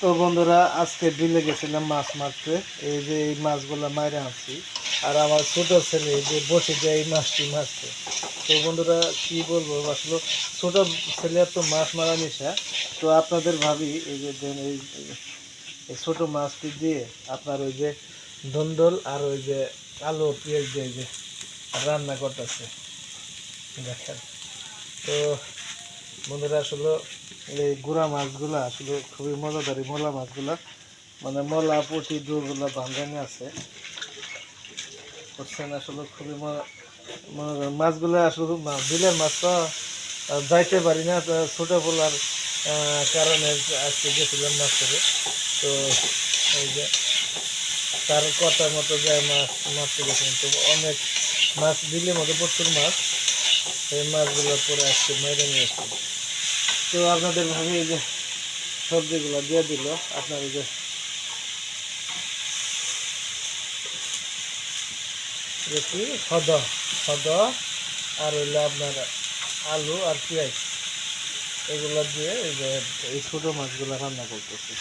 তো বন্ধুরা আজকে বিলে গেছিলাম মাছ মারতে। এই যে এই মাছগুলো মাইরে আনছি, আর আমার ছোট ছেলে এই যে বসে যে এই মাছটি মারছে। তো বন্ধুরা কি বলবো, আসলে ছোট ছেলে তো মাছ মারা নিশা। তো আপনাদের ভাবি এই যে এই ছোট মাছটি দিয়ে আপনার ওই যে ধন্দল আর ওই যে আলু পেঁয়াজ দিয়ে যে রান্না করতেছে দেখেন। তো বন্ধুরা আসলে এই গুড়া মাছগুলো আসলে খুবই মজাদারি। মোলা মাছগুলা মানে মলা পুঁটি দুগুলো বান্ধানি আছে বুঝছেন। আসলে খুবই মাছগুলো আসলে বিলের মাছ তো যাইতে পারি না, তো ছোটো পোলার কারণে আজকে গেছিলাম মাছ থেকে। তো এই যে তার কথা মতো যায় মাছ মারতে গেছিলাম, তো অনেক মাছ বিলের মতো প্রচুর মাছ। এই মাছগুলো পরে আজকে মেরে নিয়ে আসছি। তো আপনাদের ভাবে এই যে সবজিগুলো দিয়ে দিল আপনার এই যে কি হদ হদ আর হইলো আপনার আলু আর পেঁয়াজ, এগুলো দিয়ে এই যে এই ছোটো মাছগুলো রান্না করতেছি।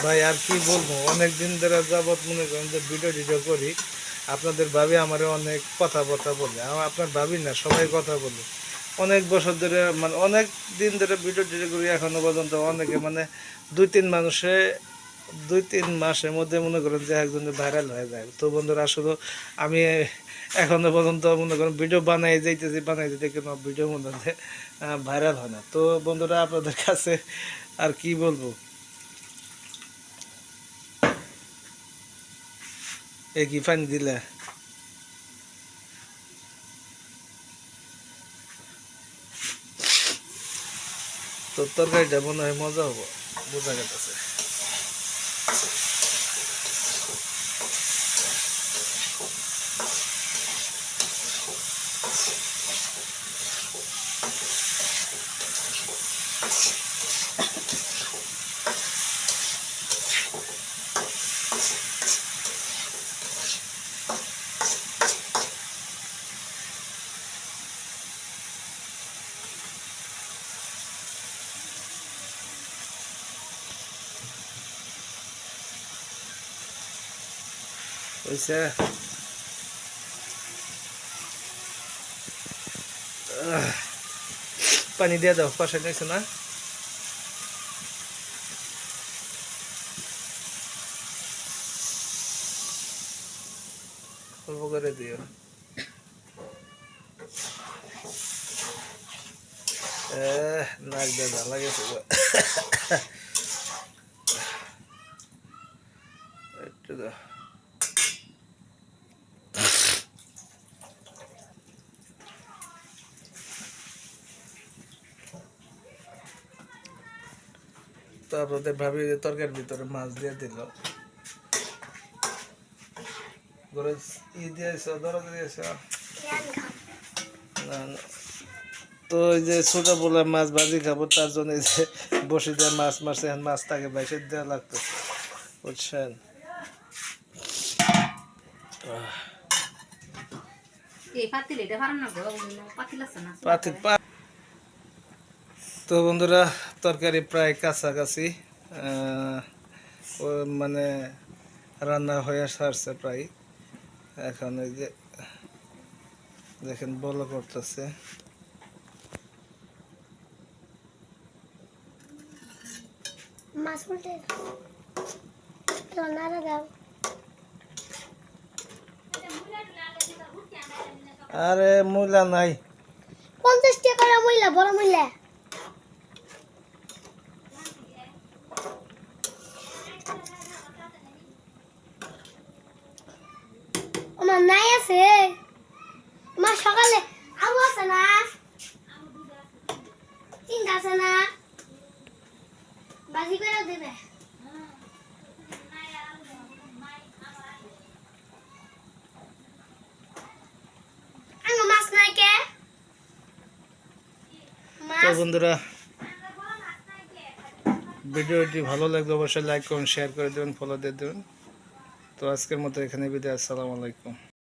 ভাই আর কি বলবো, অনেক দিন ধরে যাবৎ মনে করেন যে ভিডিও করি, আপনাদের ভাবি আমার অনেক কথাবার্তা বলে। আপনার ভাবি না, সবাই কথা বলে অনেক বছর ধরে, মানে অনেক দিন ধরে ভিডিও করি এখনো পর্যন্ত। অনেকে মানে দুই তিন মাসের মধ্যে মনে করেন যে একজনের ভাইরাল হয়ে যায়। তো বন্ধুরা আসলে আমি এখনো পর্যন্ত মনে করেন ভিডিও বানাই যেতে কোনো ভিডিও মনে হয় ভাইরাল হয় না। তো বন্ধুরা আপনাদের কাছে আর কি বলবো, কি পানি দিলে তো তরকারিটা মনে হয় মজা হবো, বোঝা গেছে। হয়েছে, পানি দিয়ে দাও, পাশে নিয়েছে না। অল্প করে দিও। নাক দিয়ে জ্বালা গেছে একটু দাও। তো আপনাদের ভাবি তরকারির ভিতরে মাছ দিয়ে দিল, দিয়েছ ধরো দিয়েছ না। তো ওই যে ছোট বলে মাছ ভাজি খাবো, তার জন্য এই যে বসে দিয়ে মাছ মারছে, মাছ তাকে বাইসে দেওয়া লাগতেছে বুঝছেন। তো বন্ধুরা তরকারি প্রায় কাছাকাছি, মানে রান্না হয়ে সারছে প্রায়। এখন এই যে দেখেন বল করতেছে। আরে মূলা নাই, 50 টাকা মূল্য, বড় মূল্য। আমার নাই আছে, আমার সকালে আলু আছে না, চিন্তা আছে না, বাজি করে দেবে। তো বন্ধুরা, ভিডিওটি ভালো লাগলে অবশ্যই লাইক করুন, শেয়ার করে দেবেন, ফলো দিয়ে দেবেন। তো আজকের মতো এখানে বিদায়। আসসালামু আলাইকুম।